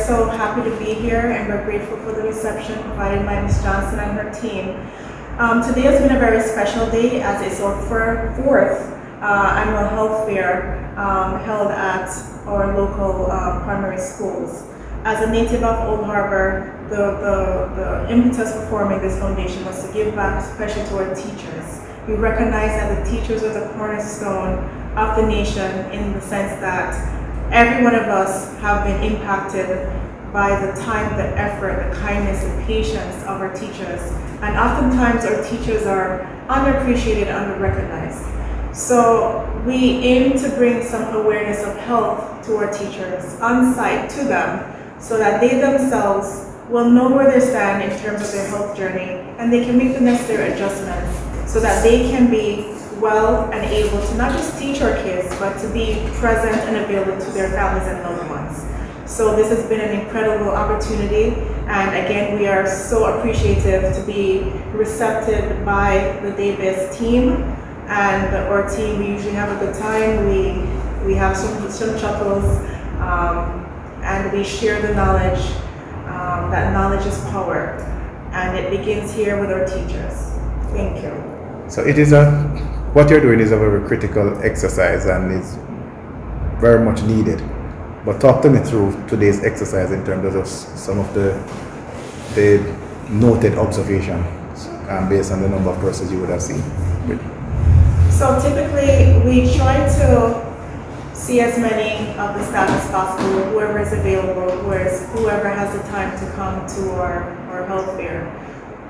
so happy to be here, and we're grateful for the reception provided by Ms. Johnson and her team. Today has been a very special day, as it's our fourth annual health fair held at our local primary schools. As a native of Old Harbour, the impetus for forming this foundation was to give back, especially to our teachers. We recognize that the teachers are the cornerstone of the nation, in the sense that every one of us have been impacted by the time, the effort, the kindness, the patience of our teachers. And oftentimes our teachers are underappreciated, underrecognized. So we aim to bring some awareness of health to our teachers, on site to them, so that they themselves will know where they stand in terms of their health journey, and they can make the necessary adjustments so that they can be well and able to not just teach our kids, but to be present and available to their families and loved ones. So this has been an incredible opportunity, and again, we are so appreciative to be receptive by the Davis team and our team. We usually have a good time. We have some chuckles, and we share the knowledge. That knowledge is power, and it begins here with our teachers. Thank you. So what you're doing is a very critical exercise and is very much needed. But talk to me through today's exercise in terms of some of the noted observations based on the number of persons you would have seen. So typically we try to see as many of the staff as possible, whoever is available, whoever has the time to come to our health fair.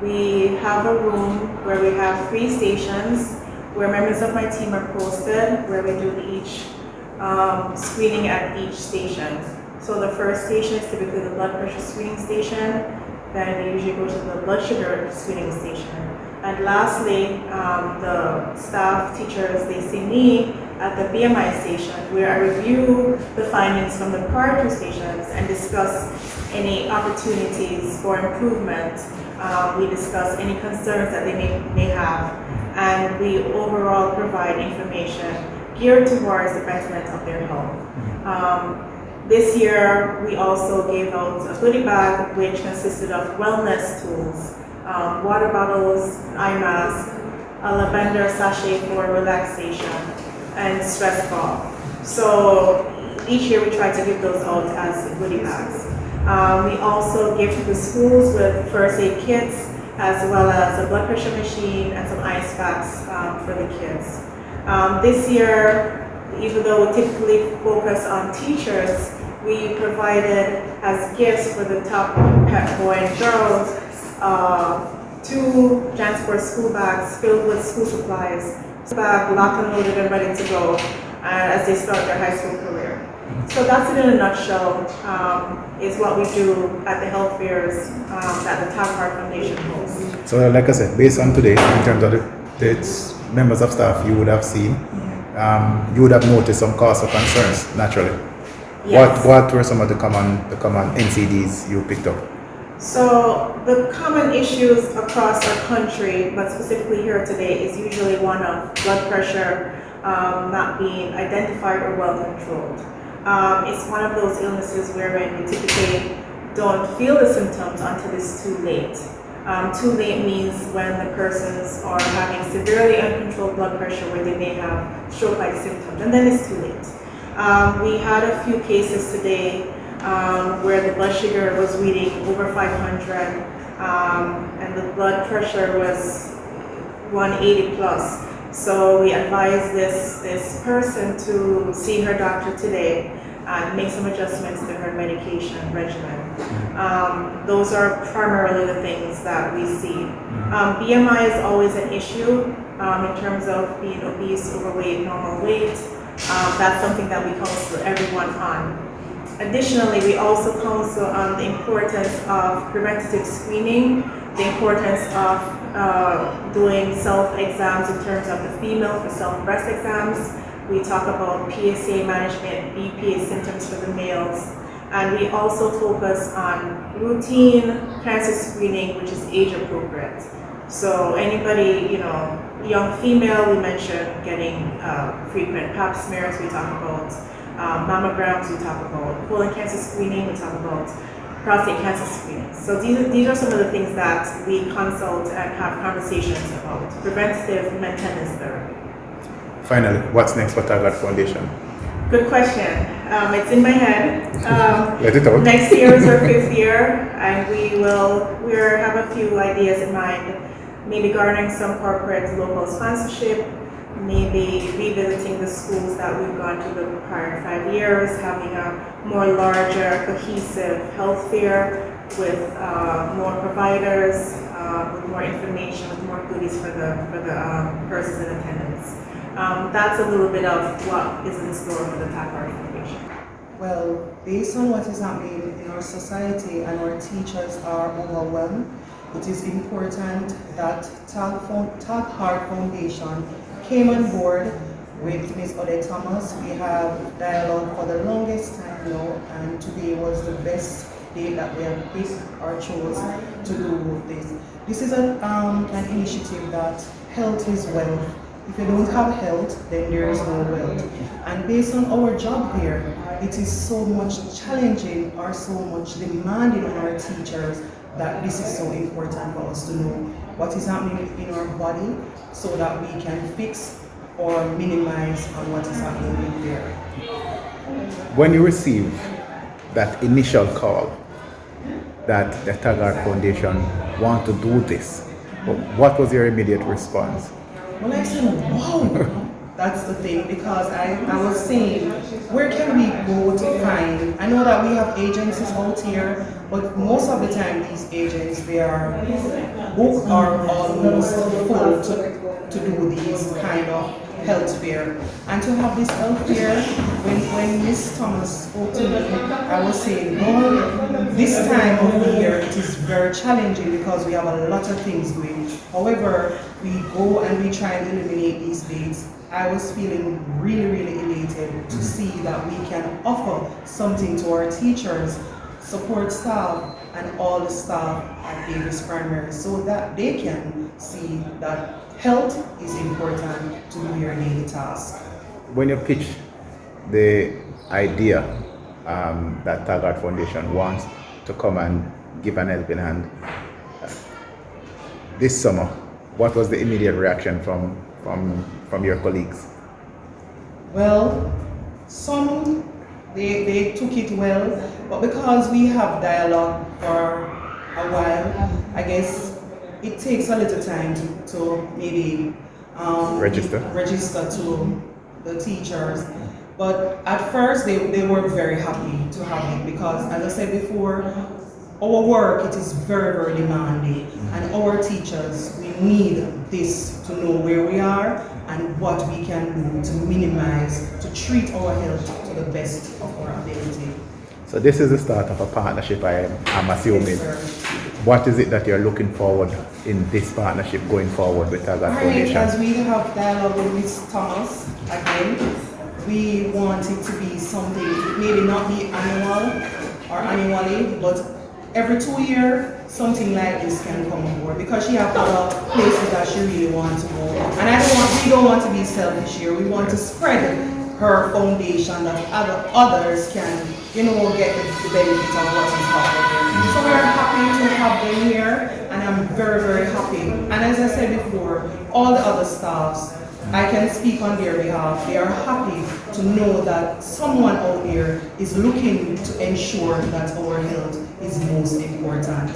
We have a room where we have 3 stations where members of my team are posted, where we do each screening at each station. So the first station is typically the blood pressure screening station, then we usually go to the blood sugar screening station. And lastly, the staff teachers, they see me at the BMI station, where I review the findings from the prior 2 stations and discuss any opportunities for improvement. We discuss any concerns that they may have, and we overall provide information geared towards the betterment of their health. This year, we also gave out a goodie bag which consisted of wellness tools, water bottles, eye mask, a lavender sachet for relaxation, and stress ball. So each year we try to give those out as goodie bags. We also give to the schools with first aid kits, as well as a blood pressure machine and some ice packs for the kids. This year, even though we typically focus on teachers, we provided as gifts for the top pet boy and girls 2 Jansport school bags filled with school supplies. Bag locked and loaded and ready to go as they start their high school career. So that's it in a nutshell, is what we do at the health fairs that the TagHeart Foundation hosts. So like I said, based on today, in terms of the members of staff you would have seen, you would have noticed some cause for concerns, naturally. Yes. What were some of the common NCDs you picked up? So the common issues across our country, but specifically here today, is usually one of blood pressure not being identified or well controlled. It's one of those illnesses wherein we typically don't feel the symptoms until it's too late. Too late means when the persons are having severely uncontrolled blood pressure, where they may have stroke-like symptoms, and then it's too late. We had a few cases today where the blood sugar was reading over 500, and the blood pressure was 180 plus. So we advised this person to see her doctor today and make some adjustments to her medication regimen. Those are primarily the things that we see. BMI is always an issue in terms of being obese, overweight, normal weight. That's something that we counsel everyone on. Additionally, we also counsel on the importance of preventative screening, the importance of doing self-exams in terms of the female for self-breast exams. We talk about PSA management, BPA symptoms for the males. And we also focus on routine cancer screening, which is age appropriate. So anybody, young female, we mentioned getting frequent pap smears. We talk about Mammograms, we talk about colon cancer screening, we talk about prostate cancer screening. So these are some of the things that we consult and have conversations about. Preventative maintenance therapy. Finally, what's next for TagHeart Foundation? Good question. It's in my head. Let it out. Next year is our 5th year, and we have a few ideas in mind. Maybe garnering some corporate local sponsorship, maybe revisiting the schools that we've gone to the prior 5 years, having a more larger, cohesive health fair with more providers, with more information, with more goodies for the persons in attendance. That's a little bit of what is in store for the TagHeart Foundation. Well, based on what is happening in our society and our teachers are overwhelmed, it is important that TagHeart Foundation came on board with Ms. Odette Thomas. We have dialogue for the longest time now, and today was the best day that we have picked or chose to do this. This is an initiative that health is wealth. If you don't have health, then there is no wealth. And based on our job here, it is so much challenging or so much demanding on our teachers that this is so important for us to know what is happening in our body so that we can fix or minimize on what is happening in there. When you receive that initial call that the TagHeart Foundation want to do this, what was your immediate response? Well, I said, wow, that's the thing, because I was saying, where can we go to find? I know that we have agencies out here, but most of the time these agents, they are booked or almost full to do these kind of health fair. And to have this health fair, when Ms. Thomas spoke to me, I was saying, well, this time of the year it is very challenging because we have a lot of things going. However, we go and we try and eliminate these dates. I was feeling really, really elated to see that we can offer something to our teachers, support staff, and all the staff at Davis Primary so that they can see that health is important to do your daily task. When you pitch the idea that TagHeart Foundation wants to come and give an helping hand this summer, what was the immediate reaction from your colleagues? Well, some they took it well, but because we have dialogue for a while, I guess it takes a little time to maybe register to the teachers. But at first they were very happy to have it because, as I said before, our work, it is very, very demanding, and our teachers, we need this to know where we are and what we can do to minimize, to treat our health to the best of our ability. So this is the start of a partnership, I'm assuming. Yes, what is it that you're looking forward in this partnership going forward with TagHeart Foundation? As we have dialogue with Ms. Thomas again, we want it to be something, maybe not be annual or annually, but every 2 years, something like this can come on board because she has other places that she really wants to go. And we don't want to be selfish here. We want to spread her foundation that others can, get the benefit of what is happening. So we're happy to have them here, and I'm very, very happy. And as I said before, all the other staffs, I can speak on their behalf. They are happy to know that someone out there is looking to ensure that our health is most important.